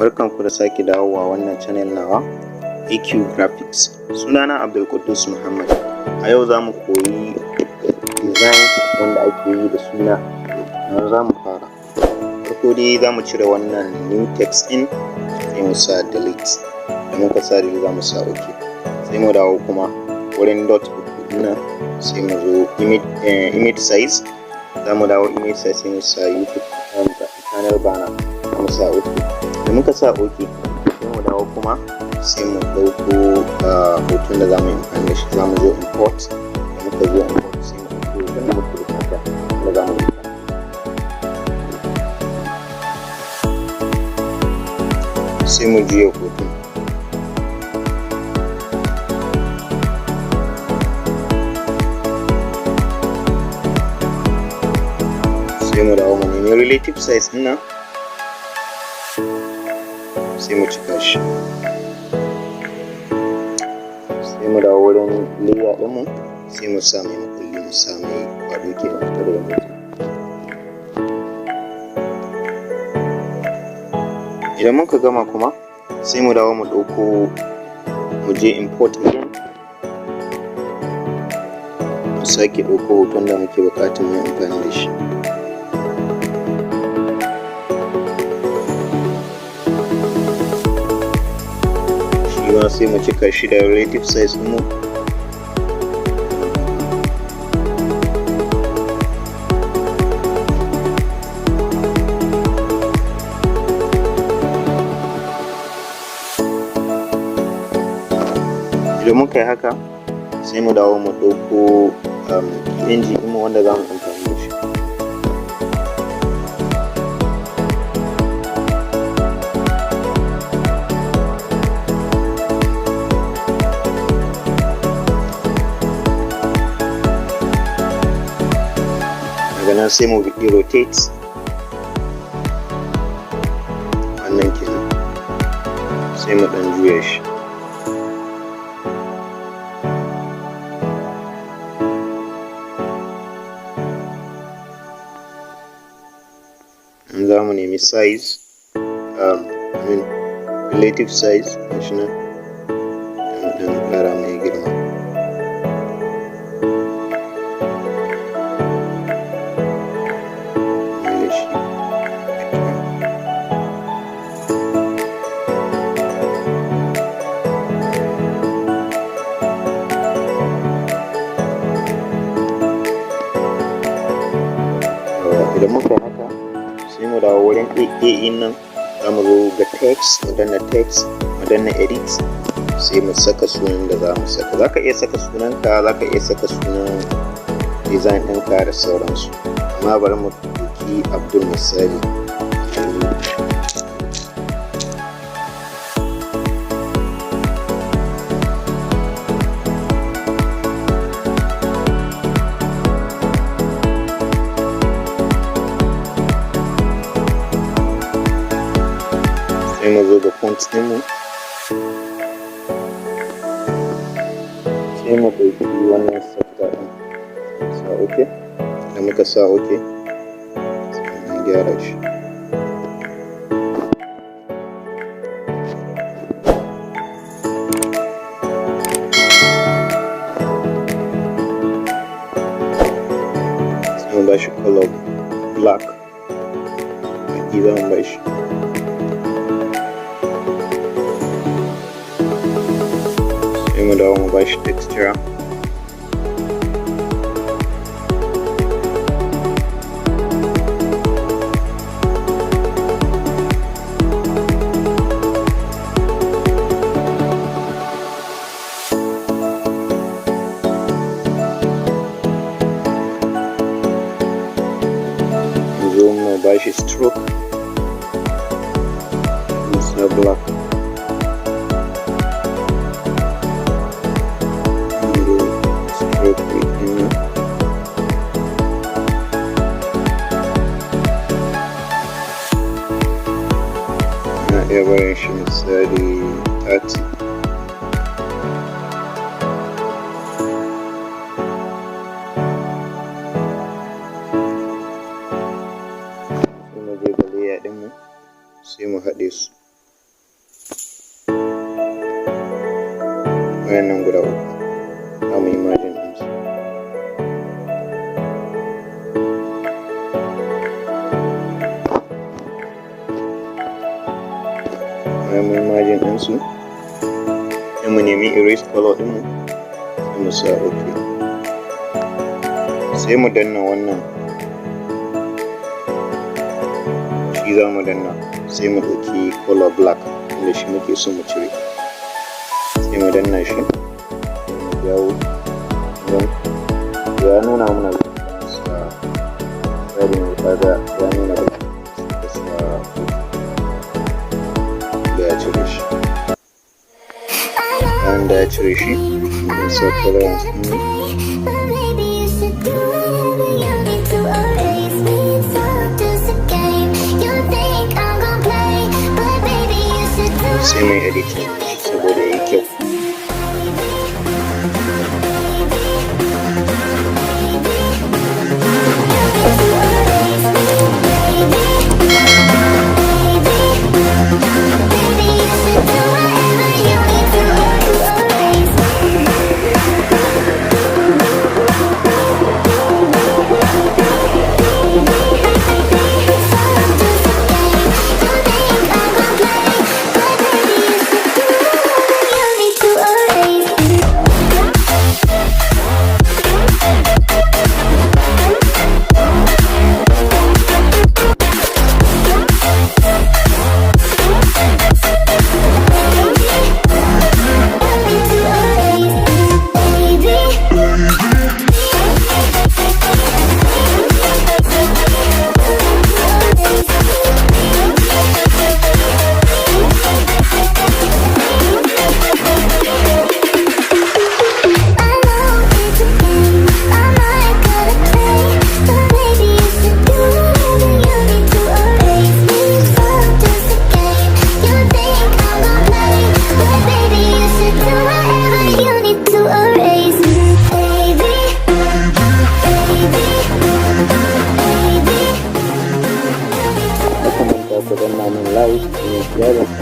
Barkanku da sake dawowa wannan channel nawa AQ Graphics. Sunana Abdulqudus Muhammad. A yau za mu koyi design wanda ake yi da suna. Yanzu za mu fara. Farko dai za mu cire wannan new text in, sai mu sa delete. Da muka sa delete za mu sa OK. Sai mu dawo kuma wurin dot nan sai mu zo image size. Za mu dawo image size sai mu sa YouTube channel banner. Mu sa OK. Da muka sa OK sai mu dawo kuma sai mu ɗauko hoton da za mu yi amfani da shi. Za mu zo import. Da muka zo import sai mu ɗauko hoton da muka bukata da za mu yi. Sai mu juya hoton. Sai mu dawo mu nemi relative size ɗin nan. Sai mu cika shi. Sai mu dawo wurin layer ɗinmu sai mu sa mai makulli, mu sa mai kwado ke da fitar da mutum. Idan muka gama kuma sai mu dawo mu ɗauko mu je import again, mu sake ɗauko hoton da muke buƙatar mu yi amfani da shi. Sai mu cika shi da relative size mu. Idan muka yi haka sai mu dawo mu ɗauko inji ɗinmu wanda za mu amfani da shi. Daga nan sai mu bi rotate wannan kenan, sai mu ɗan juya shi. Za mu nemi size, relative size shi nan, dan ƙara mai girma. Idan muka yi haka sai mu dawo wurin AA nan, za mu zo ga text, mu danna text, mu danna edit, sai mu saka sunan da za mu saka. Za ka iya saka sunanka, za ka iya saka sunan design ɗinka da sauransu, amma bari mu ɗauki Abdul misali. Sai mu zo ga font ɗinmu, sai mu ɗauki wannan sector ɗin, sa OK. Da muka sa OK sai mu gyara shi. Sai mu ba shi color black, baki za mu ba shi. Sai mu dawo mu bashi texture. Mu zo mu bashi stroke, mu sa black. Ya bayan shi misali 30. Sai mu je ga layer ɗinmu sai mu haɗe su. wayannan guda uku za mu yi margin ɗinsu. Bayan mu yi margin ɗinsu sai mu nemi erase color ɗinmu sai mu sa OK. Sai mu danna wannan, shi za mu danna sai mu ɗauki color black wanda shi muke so mu cire, sai mu danna shi mu jawo don ya nuna mana sa tsarin kaga ya nuna da sa da ya cire shi. Bayan da ya cire shi mun sa tolerance ɗin sai mai editing saboda ya yi kyau. Yaren